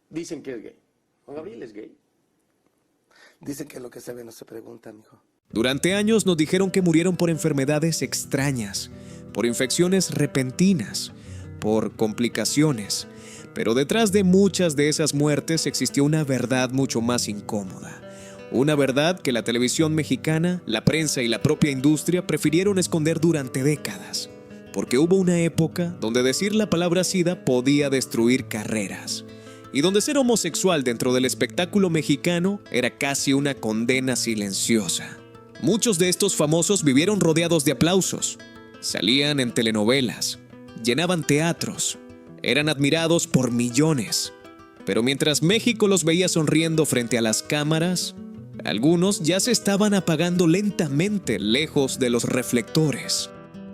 Dicen que es gay. Juan Gabriel es gay. Dicen que lo que se ve no se pregunta, mijo. Durante años nos dijeron que murieron por enfermedades extrañas, por infecciones repentinas, por complicaciones. Pero detrás de muchas de esas muertes existió una verdad mucho más incómoda. Una verdad que la televisión mexicana, la prensa y la propia industria prefirieron esconder durante décadas. Porque hubo una época donde decir la palabra SIDA podía destruir carreras. Y donde ser homosexual dentro del espectáculo mexicano era casi una condena silenciosa. Muchos de estos famosos vivieron rodeados de aplausos. Salían en telenovelas, llenaban teatros, eran admirados por millones. Pero mientras México los veía sonriendo frente a las cámaras, algunos ya se estaban apagando lentamente lejos de los reflectores.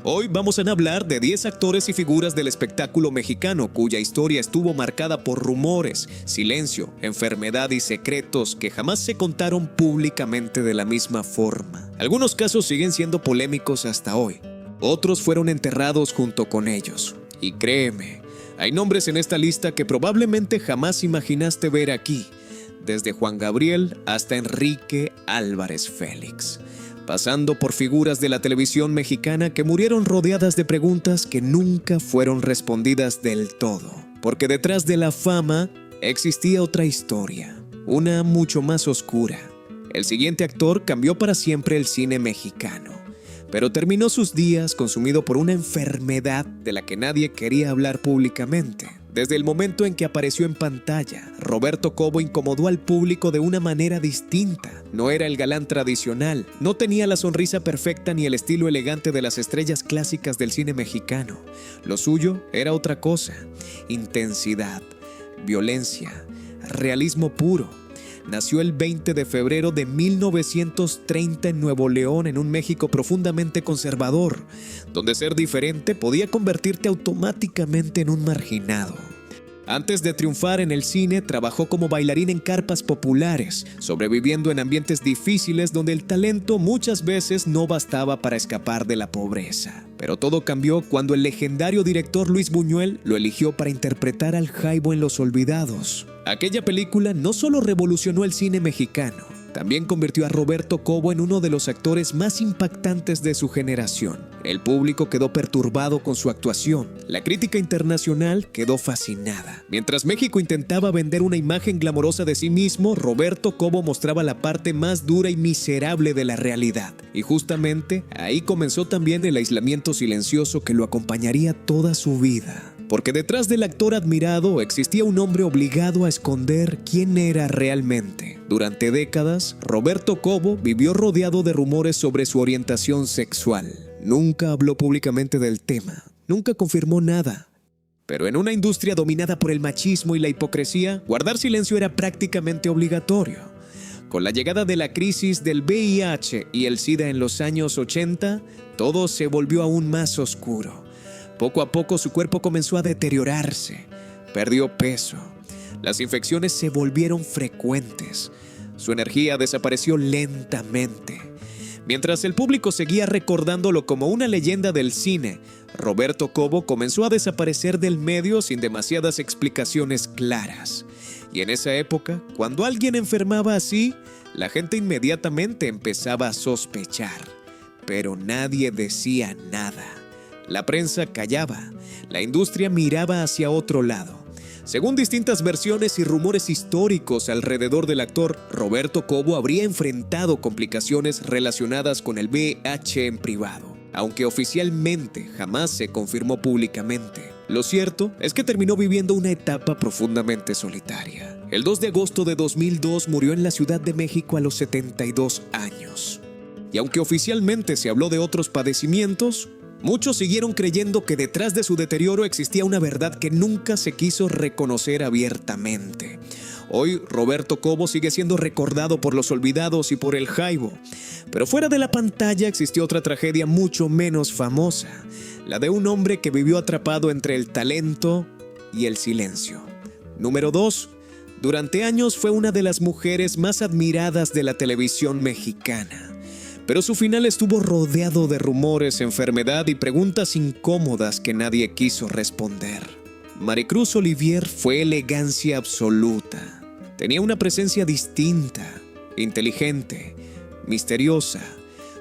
Hoy vamos a hablar de 10 actores y figuras del espectáculo mexicano cuya historia estuvo marcada por rumores, silencio, enfermedad y secretos que jamás se contaron públicamente de la misma forma. Algunos casos siguen siendo polémicos hasta hoy. Otros fueron enterrados junto con ellos. Y créeme, hay nombres en esta lista que probablemente jamás imaginaste ver aquí, desde Juan Gabriel hasta Enrique Álvarez Félix, pasando por figuras de la televisión mexicana que murieron rodeadas de preguntas que nunca fueron respondidas del todo. Porque detrás de la fama existía otra historia, una mucho más oscura. El siguiente actor cambió para siempre el cine mexicano, pero terminó sus días consumido por una enfermedad de la que nadie quería hablar públicamente. Desde el momento en que apareció en pantalla, Roberto Cobo incomodó al público de una manera distinta. No era el galán tradicional, no tenía la sonrisa perfecta ni el estilo elegante de las estrellas clásicas del cine mexicano. Lo suyo era otra cosa: intensidad, violencia, realismo puro. Nació el 20 de febrero de 1930 en Nuevo León, en un México profundamente conservador, donde ser diferente podía convertirte automáticamente en un marginado. Antes de triunfar en el cine, trabajó como bailarín en carpas populares, sobreviviendo en ambientes difíciles donde el talento muchas veces no bastaba para escapar de la pobreza. Pero todo cambió cuando el legendario director Luis Buñuel lo eligió para interpretar al Jaibo en Los Olvidados. Aquella película no solo revolucionó el cine mexicano, también convirtió a Roberto Cobo en uno de los actores más impactantes de su generación. El público quedó perturbado con su actuación. La crítica internacional quedó fascinada. Mientras México intentaba vender una imagen glamorosa de sí mismo, Roberto Cobo mostraba la parte más dura y miserable de la realidad. Y justamente ahí comenzó también el aislamiento silencioso que lo acompañaría toda su vida. Porque detrás del actor admirado existía un hombre obligado a esconder quién era realmente. Durante décadas, Roberto Cobo vivió rodeado de rumores sobre su orientación sexual. Nunca habló públicamente del tema, nunca confirmó nada. Pero en una industria dominada por el machismo y la hipocresía, guardar silencio era prácticamente obligatorio. Con la llegada de la crisis del VIH y el SIDA en los años 80, todo se volvió aún más oscuro. Poco a poco su cuerpo comenzó a deteriorarse, perdió peso, las infecciones se volvieron frecuentes, su energía desapareció lentamente. Mientras el público seguía recordándolo como una leyenda del cine, Roberto Cobo comenzó a desaparecer del medio sin demasiadas explicaciones claras. Y en esa época, cuando alguien enfermaba así, la gente inmediatamente empezaba a sospechar, pero nadie decía nada. La prensa callaba, la industria miraba hacia otro lado. Según distintas versiones y rumores históricos alrededor del actor, Roberto Cobo habría enfrentado complicaciones relacionadas con el VIH en privado, aunque oficialmente jamás se confirmó públicamente. Lo cierto es que terminó viviendo una etapa profundamente solitaria. El 2 de agosto de 2002 murió en la Ciudad de México a los 72 años. Y aunque oficialmente se habló de otros padecimientos, muchos siguieron creyendo que detrás de su deterioro existía una verdad que nunca se quiso reconocer abiertamente. Hoy, Roberto Cobo sigue siendo recordado por Los Olvidados y por El Jaibo. Pero fuera de la pantalla existió otra tragedia mucho menos famosa, la de un hombre que vivió atrapado entre el talento y el silencio. Número 2. Durante años fue una de las mujeres más admiradas de la televisión mexicana. Pero su final estuvo rodeado de rumores, enfermedad y preguntas incómodas que nadie quiso responder. Maricruz Olivier fue elegancia absoluta. Tenía una presencia distinta, inteligente, misteriosa,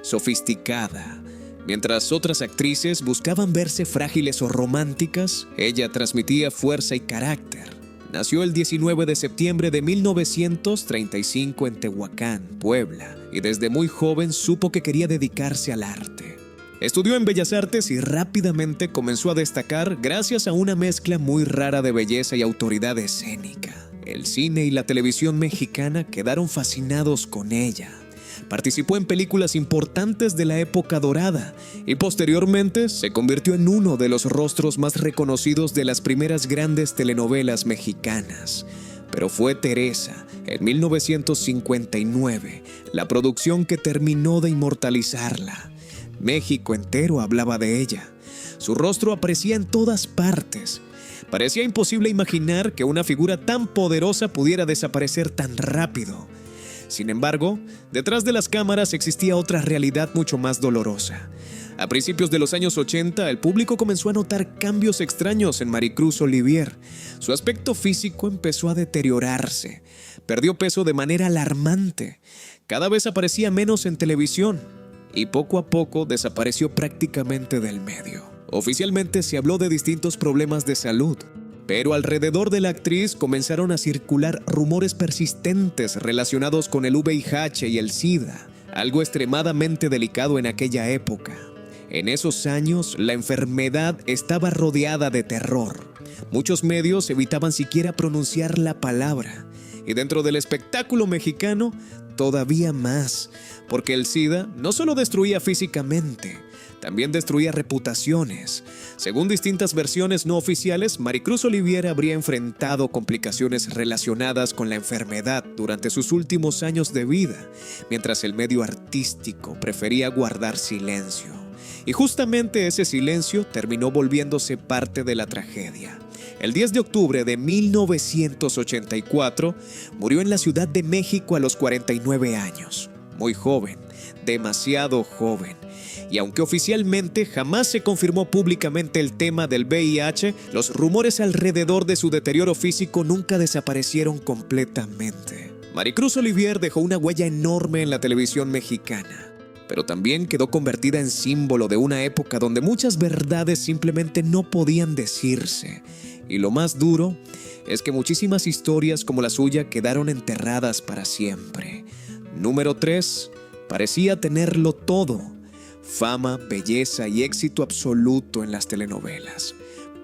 sofisticada. Mientras otras actrices buscaban verse frágiles o románticas, ella transmitía fuerza y carácter. Nació el 19 de septiembre de 1935 en Tehuacán, Puebla, y desde muy joven supo que quería dedicarse al arte. Estudió en Bellas Artes y rápidamente comenzó a destacar gracias a una mezcla muy rara de belleza y autoridad escénica. El cine y la televisión mexicana quedaron fascinados con ella. Participó en películas importantes de la época dorada y posteriormente se convirtió en uno de los rostros más reconocidos de las primeras grandes telenovelas mexicanas. Pero fue Teresa, en 1959, la producción que terminó de inmortalizarla. México entero hablaba de ella. Su rostro aparecía en todas partes. Parecía imposible imaginar que una figura tan poderosa pudiera desaparecer tan rápido. Sin embargo, detrás de las cámaras existía otra realidad mucho más dolorosa. A principios de los años 80, el público comenzó a notar cambios extraños en Maricruz Olivier. Su aspecto físico empezó a deteriorarse. Perdió peso de manera alarmante. Cada vez aparecía menos en televisión y poco a poco desapareció prácticamente del medio. Oficialmente se habló de distintos problemas de salud, pero alrededor de la actriz comenzaron a circular rumores persistentes relacionados con el VIH y el SIDA, algo extremadamente delicado en aquella época. En esos años, la enfermedad estaba rodeada de terror. Muchos medios evitaban siquiera pronunciar la palabra. Y dentro del espectáculo mexicano, todavía más, porque el SIDA no solo destruía físicamente, también destruía reputaciones. Según distintas versiones no oficiales, Maricruz Olivier habría enfrentado complicaciones relacionadas con la enfermedad durante sus últimos años de vida, mientras el medio artístico prefería guardar silencio. Y justamente ese silencio terminó volviéndose parte de la tragedia. El 10 de octubre de 1984, murió en la Ciudad de México a los 49 años. Muy joven, demasiado joven. Y aunque oficialmente jamás se confirmó públicamente el tema del VIH, los rumores alrededor de su deterioro físico nunca desaparecieron completamente. Maricruz Olivier dejó una huella enorme en la televisión mexicana, pero también quedó convertida en símbolo de una época donde muchas verdades simplemente no podían decirse. Y lo más duro es que muchísimas historias como la suya quedaron enterradas para siempre. Número 3. Parecía tenerlo todo: fama, belleza y éxito absoluto en las telenovelas.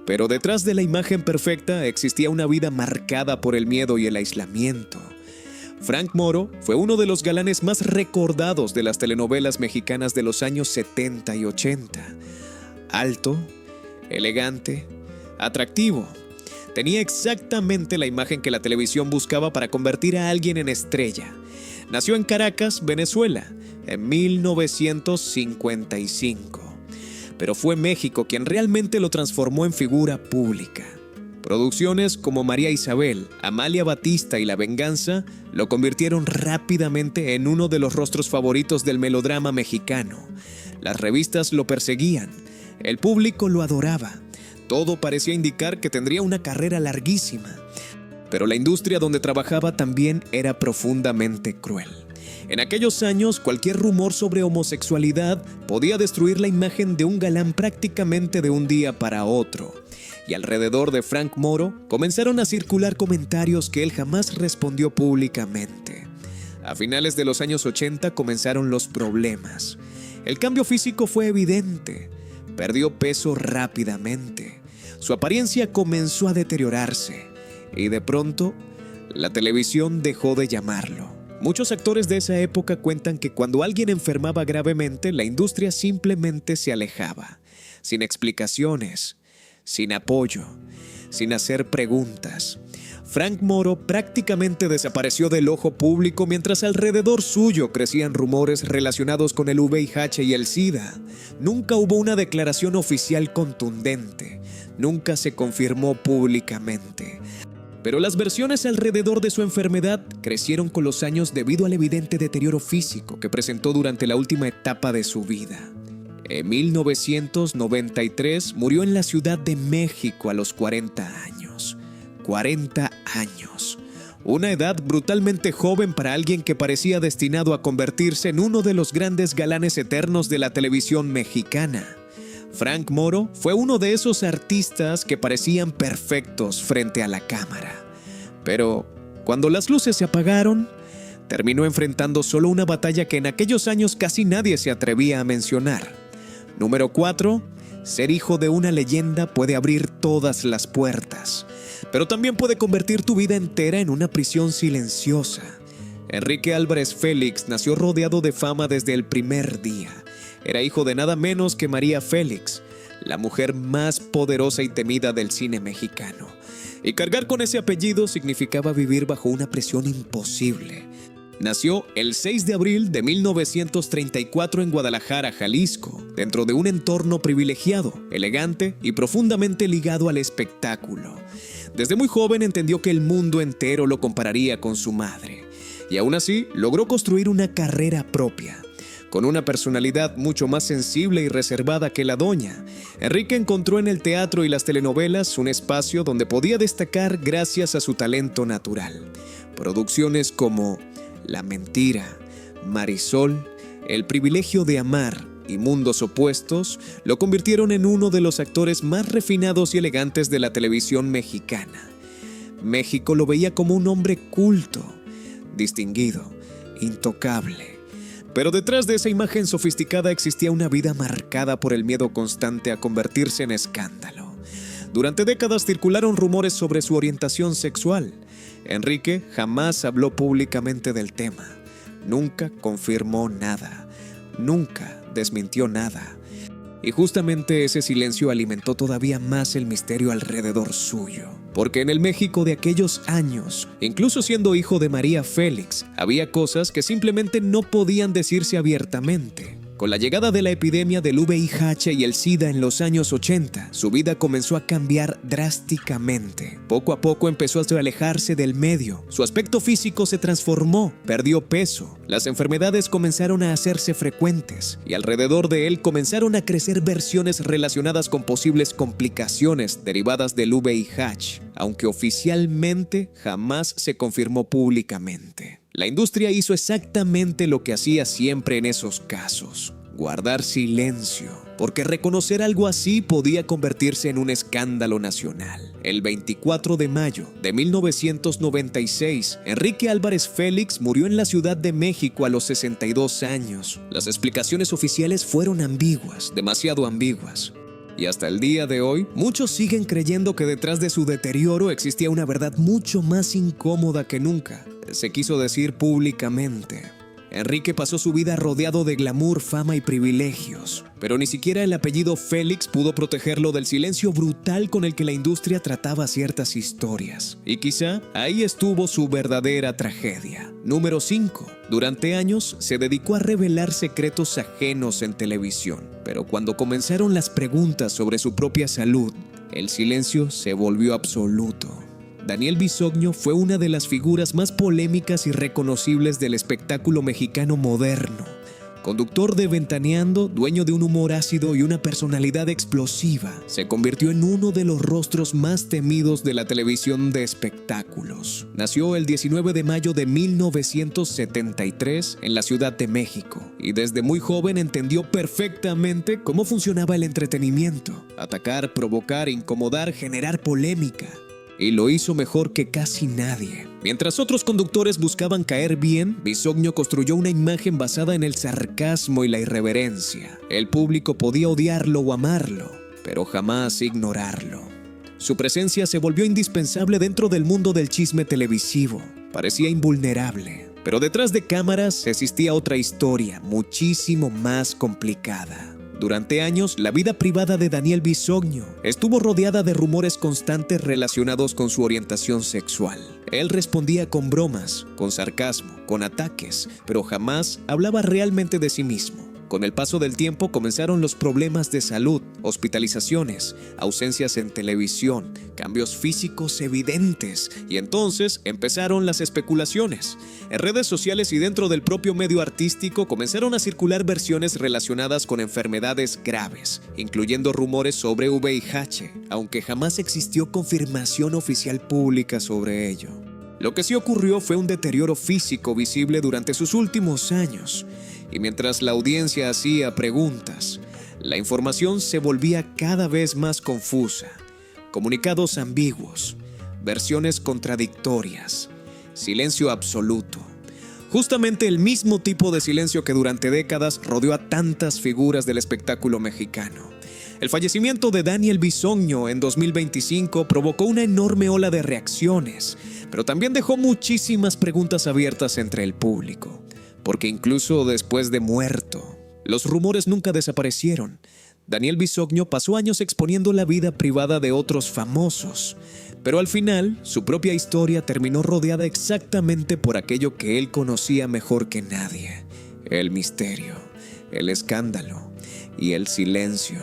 Pero detrás de la imagen perfecta existía una vida marcada por el miedo y el aislamiento. Frank Moro fue uno de los galanes más recordados de las telenovelas mexicanas de los años 70 y 80. Alto, elegante, atractivo. Tenía exactamente la imagen que la televisión buscaba para convertir a alguien en estrella. Nació en Caracas, Venezuela, en 1955. Pero fue México quien realmente lo transformó en figura pública. Producciones como María Isabel, Amalia Batista y La Venganza lo convirtieron rápidamente en uno de los rostros favoritos del melodrama mexicano. Las revistas lo perseguían, el público lo adoraba. Todo parecía indicar que tendría una carrera larguísima. Pero la industria donde trabajaba también era profundamente cruel. En aquellos años, cualquier rumor sobre homosexualidad podía destruir la imagen de un galán prácticamente de un día para otro. Y alrededor de Frank Moro comenzaron a circular comentarios que él jamás respondió públicamente. A finales de los años 80 comenzaron los problemas. El cambio físico fue evidente. Perdió peso rápidamente. Su apariencia comenzó a deteriorarse. Y de pronto, la televisión dejó de llamarlo. Muchos actores de esa época cuentan que cuando alguien enfermaba gravemente, la industria simplemente se alejaba, sin explicaciones, sin apoyo, sin hacer preguntas. Frank Moro prácticamente desapareció del ojo público mientras alrededor suyo crecían rumores relacionados con el VIH y el SIDA. Nunca hubo una declaración oficial contundente, nunca se confirmó públicamente. Pero las versiones alrededor de su enfermedad crecieron con los años debido al evidente deterioro físico que presentó durante la última etapa de su vida. En 1993 murió en la Ciudad de México a los 40 años. 40 años. Una edad brutalmente joven para alguien que parecía destinado a convertirse en uno de los grandes galanes eternos de la televisión mexicana. Frank Moro fue uno de esos artistas que parecían perfectos frente a la cámara. Pero cuando las luces se apagaron, terminó enfrentando solo una batalla que en aquellos años casi nadie se atrevía a mencionar. Número 4. Ser hijo de una leyenda puede abrir todas las puertas, pero también puede convertir tu vida entera en una prisión silenciosa. Enrique Álvarez Félix nació rodeado de fama desde el primer día. Era hijo de nada menos que María Félix, la mujer más poderosa y temida del cine mexicano. Y cargar con ese apellido significaba vivir bajo una presión imposible. Nació el 6 de abril de 1934 en Guadalajara, Jalisco, dentro de un entorno privilegiado, elegante y profundamente ligado al espectáculo. Desde muy joven entendió que el mundo entero lo compararía con su madre, y aún así logró construir una carrera propia. Con una personalidad mucho más sensible y reservada que la doña, Enrique encontró en el teatro y las telenovelas un espacio donde podía destacar gracias a su talento natural. Producciones como La Mentira, Marisol, El Privilegio de Amar y Mundos Opuestos lo convirtieron en uno de los actores más refinados y elegantes de la televisión mexicana. México lo veía como un hombre culto, distinguido, intocable. Pero detrás de esa imagen sofisticada existía una vida marcada por el miedo constante a convertirse en escándalo. Durante décadas circularon rumores sobre su orientación sexual. Enrique jamás habló públicamente del tema. Nunca confirmó nada. Nunca desmintió nada. Y justamente ese silencio alimentó todavía más el misterio alrededor suyo. Porque en el México de aquellos años, incluso siendo hijo de María Félix, había cosas que simplemente no podían decirse abiertamente. Con la llegada de la epidemia del VIH y el SIDA en los años 80, su vida comenzó a cambiar drásticamente. Poco a poco empezó a alejarse del medio. Su aspecto físico se transformó, perdió peso. Las enfermedades comenzaron a hacerse frecuentes y alrededor de él comenzaron a crecer versiones relacionadas con posibles complicaciones derivadas del VIH, aunque oficialmente jamás se confirmó públicamente. La industria hizo exactamente lo que hacía siempre en esos casos: guardar silencio, porque reconocer algo así podía convertirse en un escándalo nacional. El 24 de mayo de 1996, Enrique Álvarez Félix murió en la Ciudad de México a los 62 años. Las explicaciones oficiales fueron ambiguas, demasiado ambiguas. Y hasta el día de hoy, muchos siguen creyendo que detrás de su deterioro existía una verdad mucho más incómoda que nunca se quiso decir públicamente. Enrique pasó su vida rodeado de glamour, fama y privilegios, pero ni siquiera el apellido Félix pudo protegerlo del silencio brutal con el que la industria trataba ciertas historias. Y quizá ahí estuvo su verdadera tragedia. Número 5. Durante años se dedicó a revelar secretos ajenos en televisión, pero cuando comenzaron las preguntas sobre su propia salud, el silencio se volvió absoluto. Daniel Bisogno fue una de las figuras más polémicas y reconocibles del espectáculo mexicano moderno. Conductor de Ventaneando, dueño de un humor ácido y una personalidad explosiva, se convirtió en uno de los rostros más temidos de la televisión de espectáculos. Nació el 19 de mayo de 1973 en la Ciudad de México y desde muy joven entendió perfectamente cómo funcionaba el entretenimiento: atacar, provocar, incomodar, generar polémica. Y lo hizo mejor que casi nadie. Mientras otros conductores buscaban caer bien, Bisogno construyó una imagen basada en el sarcasmo y la irreverencia. El público podía odiarlo o amarlo, pero jamás ignorarlo. Su presencia se volvió indispensable dentro del mundo del chisme televisivo. Parecía invulnerable, pero detrás de cámaras existía otra historia, muchísimo más complicada. Durante años, la vida privada de Daniel Bisogno estuvo rodeada de rumores constantes relacionados con su orientación sexual. Él respondía con bromas, con sarcasmo, con ataques, pero jamás hablaba realmente de sí mismo. Con el paso del tiempo comenzaron los problemas de salud, hospitalizaciones, ausencias en televisión, cambios físicos evidentes, y entonces empezaron las especulaciones. En redes sociales y dentro del propio medio artístico comenzaron a circular versiones relacionadas con enfermedades graves, incluyendo rumores sobre VIH, aunque jamás existió confirmación oficial pública sobre ello. Lo que sí ocurrió fue un deterioro físico visible durante sus últimos años, y mientras la audiencia hacía preguntas, la información se volvía cada vez más confusa. Comunicados ambiguos, versiones contradictorias, silencio absoluto. Justamente el mismo tipo de silencio que durante décadas rodeó a tantas figuras del espectáculo mexicano. El fallecimiento de Daniel Bisoño en 2025 provocó una enorme ola de reacciones, pero también dejó muchísimas preguntas abiertas entre el público. Porque incluso después de muerto, los rumores nunca desaparecieron. Daniel Bisoño pasó años exponiendo la vida privada de otros famosos, pero al final su propia historia terminó rodeada exactamente por aquello que él conocía mejor que nadie: el misterio, el escándalo y el silencio.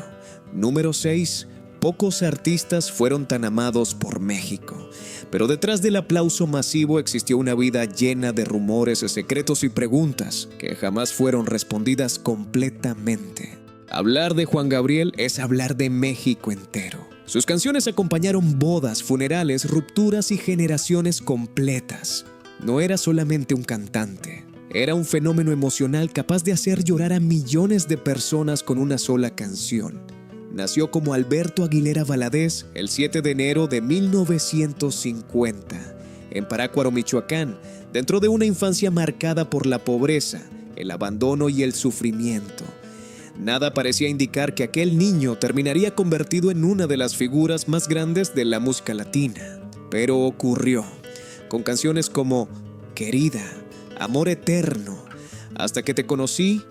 Número 6. Pocos artistas fueron tan amados por México, pero detrás del aplauso masivo existió una vida llena de rumores, secretos y preguntas que jamás fueron respondidas completamente. Hablar de Juan Gabriel es hablar de México entero. Sus canciones acompañaron bodas, funerales, rupturas y generaciones completas. No era solamente un cantante, era un fenómeno emocional capaz de hacer llorar a millones de personas con una sola canción. Nació como Alberto Aguilera Valadez el 7 de enero de 1950, en Parácuaro, Michoacán, dentro de una infancia marcada por la pobreza, el abandono y el sufrimiento. Nada parecía indicar que aquel niño terminaría convertido en una de las figuras más grandes de la música latina. Pero ocurrió, con canciones como Querida, Amor Eterno, Hasta que te conocí,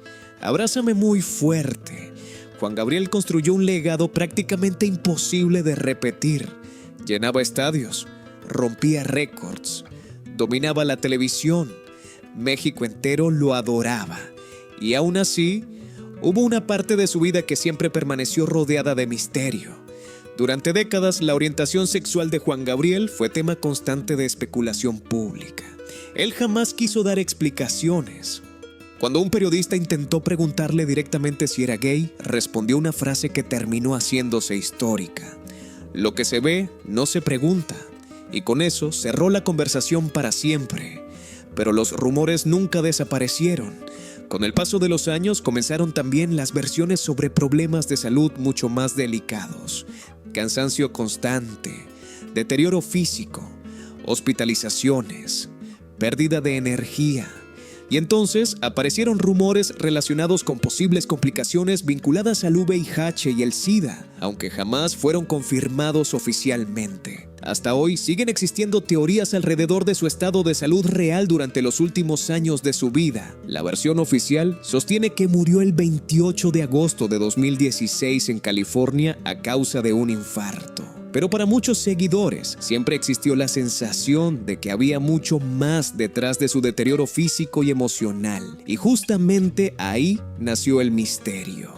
Abrázame muy fuerte. Juan Gabriel construyó un legado prácticamente imposible de repetir. Llenaba estadios, rompía récords, dominaba la televisión. México entero lo adoraba. Y aún así, hubo una parte de su vida que siempre permaneció rodeada de misterio. Durante décadas, la orientación sexual de Juan Gabriel fue tema constante de especulación pública. Él jamás quiso dar explicaciones. Cuando un periodista intentó preguntarle directamente si era gay, respondió una frase que terminó haciéndose histórica: "Lo que se ve no se pregunta", y con eso cerró la conversación para siempre. Pero los rumores nunca desaparecieron. Con el paso de los años comenzaron también las versiones sobre problemas de salud mucho más delicados: cansancio constante, deterioro físico, hospitalizaciones, pérdida de energía. Y entonces aparecieron rumores relacionados con posibles complicaciones vinculadas al VIH y el SIDA, aunque jamás fueron confirmados oficialmente. Hasta hoy siguen existiendo teorías alrededor de su estado de salud real durante los últimos años de su vida. La versión oficial sostiene que murió el 28 de agosto de 2016 en California a causa de un infarto. Pero para muchos seguidores siempre existió la sensación de que había mucho más detrás de su deterioro físico y emocional. Y justamente ahí nació el misterio.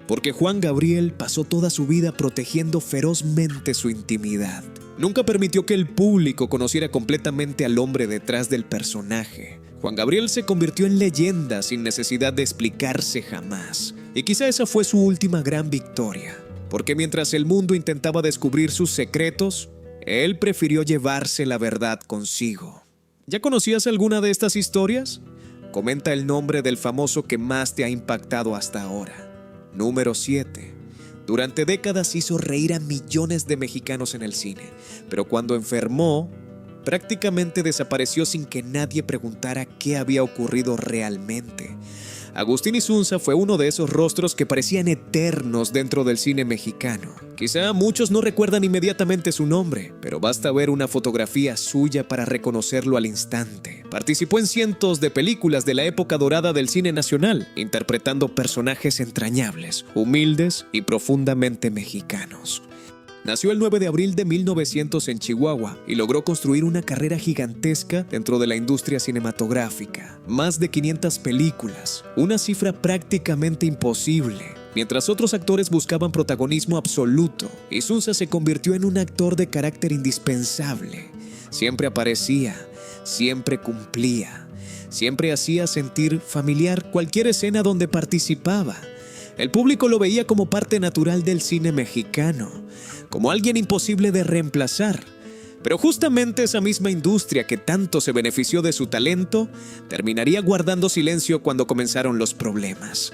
Porque Juan Gabriel pasó toda su vida protegiendo ferozmente su intimidad. Nunca permitió que el público conociera completamente al hombre detrás del personaje. Juan Gabriel se convirtió en leyenda sin necesidad de explicarse jamás. Y quizá esa fue su última gran victoria. Porque mientras el mundo intentaba descubrir sus secretos, él prefirió llevarse la verdad consigo. ¿Ya conocías alguna de estas historias? Comenta el nombre del famoso que más te ha impactado hasta ahora. Número 7. Durante décadas hizo reír a millones de mexicanos en el cine, pero cuando enfermó, prácticamente desapareció sin que nadie preguntara qué había ocurrido realmente. Agustín Insunza fue uno de esos rostros que parecían eternos dentro del cine mexicano. Quizá muchos no recuerdan inmediatamente su nombre, pero basta ver una fotografía suya para reconocerlo al instante. Participó en cientos de películas de la época dorada del cine nacional, interpretando personajes entrañables, humildes y profundamente mexicanos. Nació el 9 de abril de 1900 en Chihuahua y logró construir una carrera gigantesca dentro de la industria cinematográfica. Más de 500 películas, una cifra prácticamente imposible. Mientras otros actores buscaban protagonismo absoluto, Insunza se convirtió en un actor de carácter indispensable. Siempre aparecía, siempre cumplía, siempre hacía sentir familiar cualquier escena donde participaba. El público lo veía como parte natural del cine mexicano, como alguien imposible de reemplazar. Pero justamente esa misma industria que tanto se benefició de su talento, terminaría guardando silencio cuando comenzaron los problemas.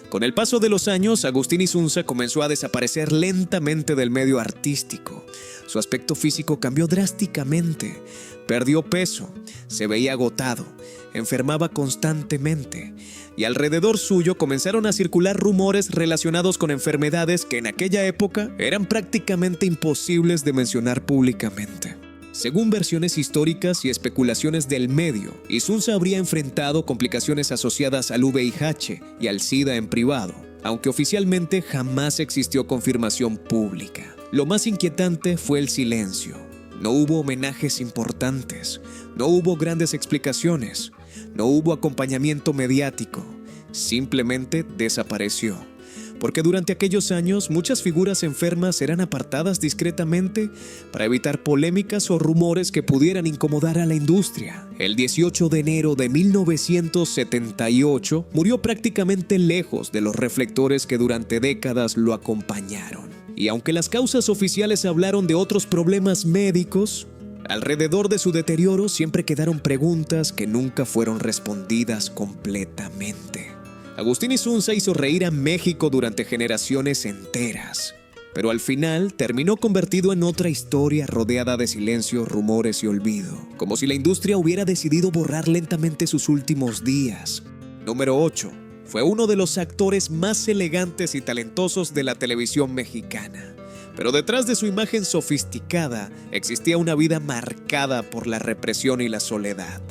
Con el paso de los años, Agustín Insunza comenzó a desaparecer lentamente del medio artístico. Su aspecto físico cambió drásticamente, perdió peso, se veía agotado, enfermaba constantemente, y alrededor suyo comenzaron a circular rumores relacionados con enfermedades que en aquella época eran prácticamente imposibles de mencionar públicamente. Según versiones históricas y especulaciones del medio, Insunza habría enfrentado complicaciones asociadas al VIH y al SIDA en privado, aunque oficialmente jamás existió confirmación pública. Lo más inquietante fue el silencio. No hubo homenajes importantes, no hubo grandes explicaciones, no hubo acompañamiento mediático, simplemente desapareció. Porque durante aquellos años muchas figuras enfermas eran apartadas discretamente para evitar polémicas o rumores que pudieran incomodar a la industria. El 18 de enero de 1978 murió prácticamente lejos de los reflectores que durante décadas lo acompañaron. Y aunque las causas oficiales hablaron de otros problemas médicos, alrededor de su deterioro siempre quedaron preguntas que nunca fueron respondidas completamente. Agustín Insunza hizo reír a México durante generaciones enteras, pero al final terminó convertido en otra historia rodeada de silencio, rumores y olvido, como si la industria hubiera decidido borrar lentamente sus últimos días. Número 8. Fue uno de los actores más elegantes y talentosos de la televisión mexicana. Pero detrás de su imagen sofisticada existía una vida marcada por la represión y la soledad.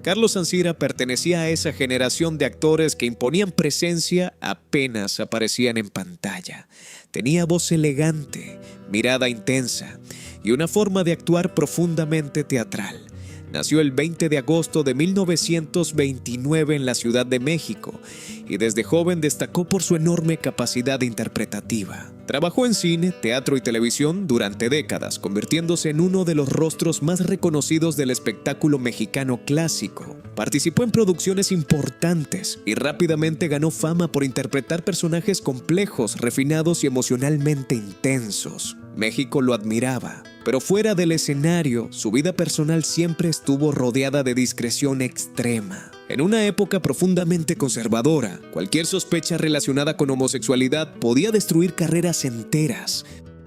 Carlos Ancira pertenecía a esa generación de actores que imponían presencia apenas aparecían en pantalla. Tenía voz elegante, mirada intensa y una forma de actuar profundamente teatral. Nació el 20 de agosto de 1929 en la Ciudad de México y desde joven destacó por su enorme capacidad interpretativa. Trabajó en cine, teatro y televisión durante décadas, convirtiéndose en uno de los rostros más reconocidos del espectáculo mexicano clásico. Participó en producciones importantes y rápidamente ganó fama por interpretar personajes complejos, refinados y emocionalmente intensos. México lo admiraba, pero fuera del escenario, su vida personal siempre estuvo rodeada de discreción extrema. En una época profundamente conservadora, cualquier sospecha relacionada con homosexualidad podía destruir carreras enteras.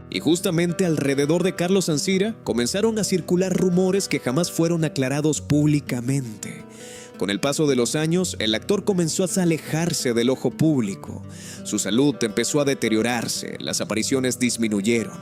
Y justamente alrededor de Carlos Ancira comenzaron a circular rumores que jamás fueron aclarados públicamente. Con el paso de los años, el actor comenzó a alejarse del ojo público. Su salud empezó a deteriorarse, las apariciones disminuyeron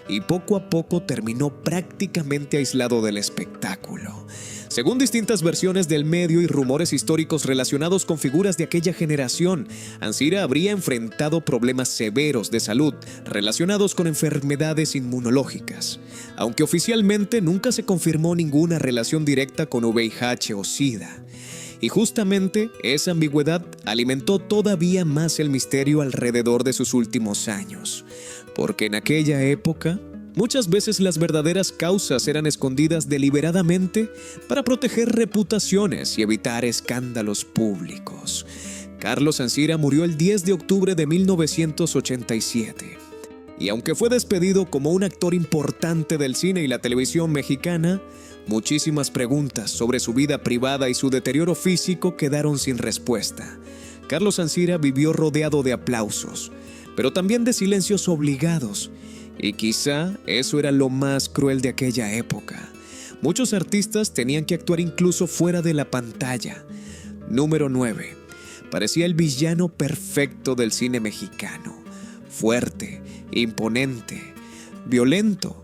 y poco a poco terminó prácticamente aislado del espectáculo. Según distintas versiones del medio y rumores históricos relacionados con figuras de aquella generación, Ancira habría enfrentado problemas severos de salud relacionados con enfermedades inmunológicas, aunque oficialmente nunca se confirmó ninguna relación directa con VIH o SIDA. Y justamente esa ambigüedad alimentó todavía más el misterio alrededor de sus últimos años, porque en aquella época muchas veces las verdaderas causas eran escondidas deliberadamente para proteger reputaciones y evitar escándalos públicos. Carlos Ancira murió el 10 de octubre de 1987. Y aunque fue despedido como un actor importante del cine y la televisión mexicana, muchísimas preguntas sobre su vida privada y su deterioro físico quedaron sin respuesta. Carlos Ancira vivió rodeado de aplausos, pero también de silencios obligados. Y quizá eso era lo más cruel de aquella época. Muchos artistas tenían que actuar incluso fuera de la pantalla. Número 9. Parecía el villano perfecto del cine mexicano. Fuerte, imponente, violento.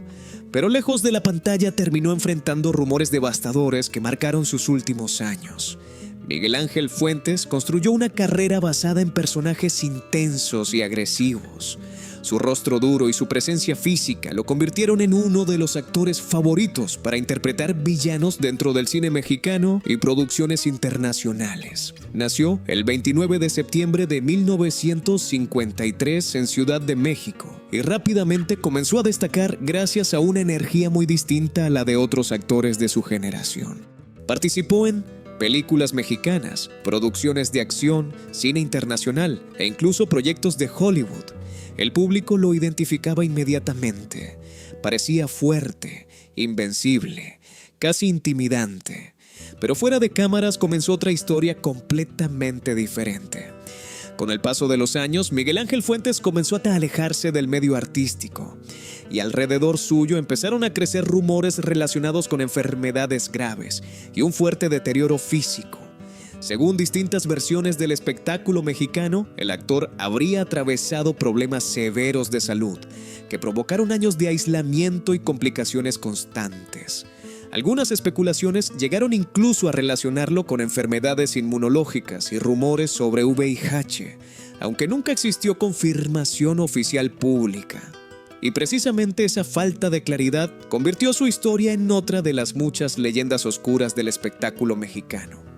Pero lejos de la pantalla terminó enfrentando rumores devastadores que marcaron sus últimos años. Miguel Ángel Fuentes construyó una carrera basada en personajes intensos y agresivos. Su rostro duro y su presencia física lo convirtieron en uno de los actores favoritos para interpretar villanos dentro del cine mexicano y producciones internacionales. Nació el 29 de septiembre de 1953 en Ciudad de México y rápidamente comenzó a destacar gracias a una energía muy distinta a la de otros actores de su generación. Participó en películas mexicanas, producciones de acción, cine internacional e incluso proyectos de Hollywood. El público lo identificaba inmediatamente. Parecía fuerte, invencible, casi intimidante. Pero fuera de cámaras comenzó otra historia completamente diferente. Con el paso de los años, Miguel Ángel Fuentes comenzó a alejarse del medio artístico y alrededor suyo empezaron a crecer rumores relacionados con enfermedades graves y un fuerte deterioro físico. Según distintas versiones del espectáculo mexicano, el actor habría atravesado problemas severos de salud que provocaron años de aislamiento y complicaciones constantes. Algunas especulaciones llegaron incluso a relacionarlo con enfermedades inmunológicas y rumores sobre VIH, aunque nunca existió confirmación oficial pública. Y precisamente esa falta de claridad convirtió su historia en otra de las muchas leyendas oscuras del espectáculo mexicano.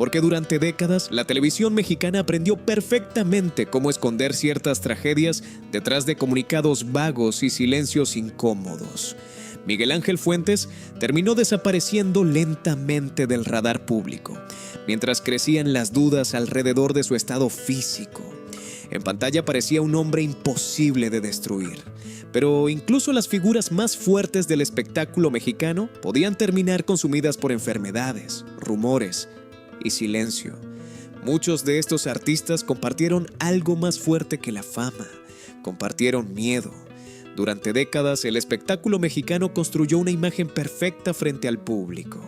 Porque durante décadas la televisión mexicana aprendió perfectamente cómo esconder ciertas tragedias detrás de comunicados vagos y silencios incómodos. Miguel Ángel Fuentes terminó desapareciendo lentamente del radar público, mientras crecían las dudas alrededor de su estado físico. En pantalla parecía un hombre imposible de destruir, pero incluso las figuras más fuertes del espectáculo mexicano podían terminar consumidas por enfermedades, rumores y silencio. Muchos de estos artistas compartieron algo más fuerte que la fama, compartieron miedo. Durante décadas, el espectáculo mexicano construyó una imagen perfecta frente al público.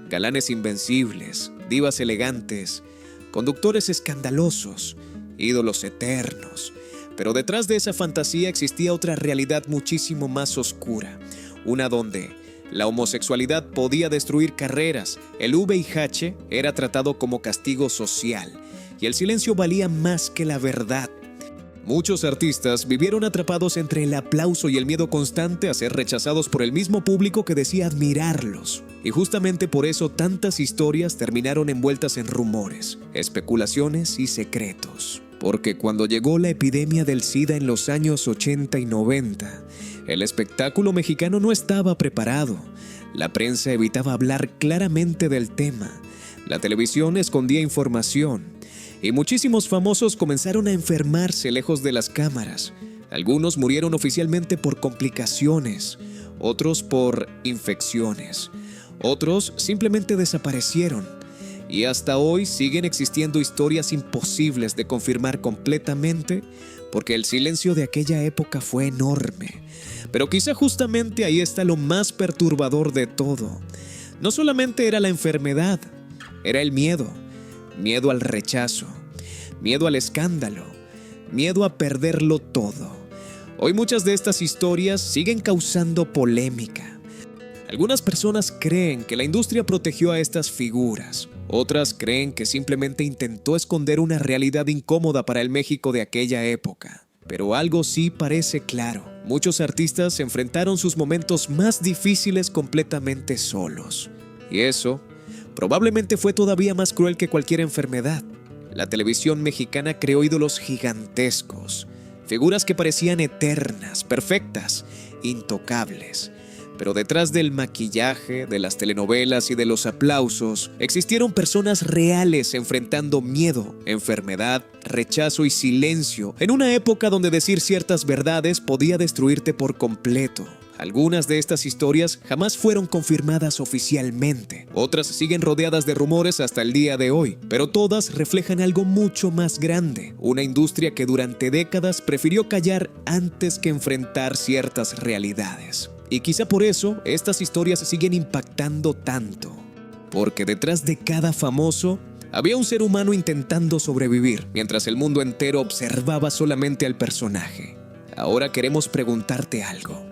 Galanes invencibles, divas elegantes, conductores escandalosos, ídolos eternos. Pero detrás de esa fantasía existía otra realidad muchísimo más oscura, una donde la homosexualidad podía destruir carreras, el VIH era tratado como castigo social y el silencio valía más que la verdad. Muchos artistas vivieron atrapados entre el aplauso y el miedo constante a ser rechazados por el mismo público que decía admirarlos. Y justamente por eso tantas historias terminaron envueltas en rumores, especulaciones y secretos. Porque cuando llegó la epidemia del SIDA en los años 80 y 90, el espectáculo mexicano no estaba preparado. La prensa evitaba hablar claramente del tema. La televisión escondía información. Y muchísimos famosos comenzaron a enfermarse lejos de las cámaras. Algunos murieron oficialmente por complicaciones, otros por infecciones, otros simplemente desaparecieron. Y hasta hoy siguen existiendo historias imposibles de confirmar completamente porque el silencio de aquella época fue enorme. Pero quizá justamente ahí está lo más perturbador de todo. No solamente era la enfermedad, era el miedo. Miedo al rechazo, miedo al escándalo, miedo a perderlo todo. Hoy muchas de estas historias siguen causando polémica. Algunas personas creen que la industria protegió a estas figuras. Otras creen que simplemente intentó esconder una realidad incómoda para el México de aquella época. Pero algo sí parece claro. Muchos artistas enfrentaron sus momentos más difíciles completamente solos. Y eso probablemente fue todavía más cruel que cualquier enfermedad. La televisión mexicana creó ídolos gigantescos, figuras que parecían eternas, perfectas, intocables. Pero detrás del maquillaje, de las telenovelas y de los aplausos, existieron personas reales enfrentando miedo, enfermedad, rechazo y silencio, en una época donde decir ciertas verdades podía destruirte por completo. Algunas de estas historias jamás fueron confirmadas oficialmente. Otras siguen rodeadas de rumores hasta el día de hoy, pero todas reflejan algo mucho más grande. Una industria que durante décadas prefirió callar antes que enfrentar ciertas realidades. Y quizá por eso estas historias siguen impactando tanto. Porque detrás de cada famoso había un ser humano intentando sobrevivir, mientras el mundo entero observaba solamente al personaje. Ahora queremos preguntarte algo.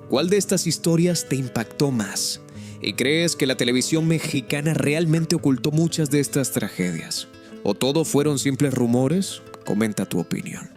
¿Cuál de estas historias te impactó más? ¿Y crees que la televisión mexicana realmente ocultó muchas de estas tragedias? ¿O todo fueron simples rumores? Comenta tu opinión.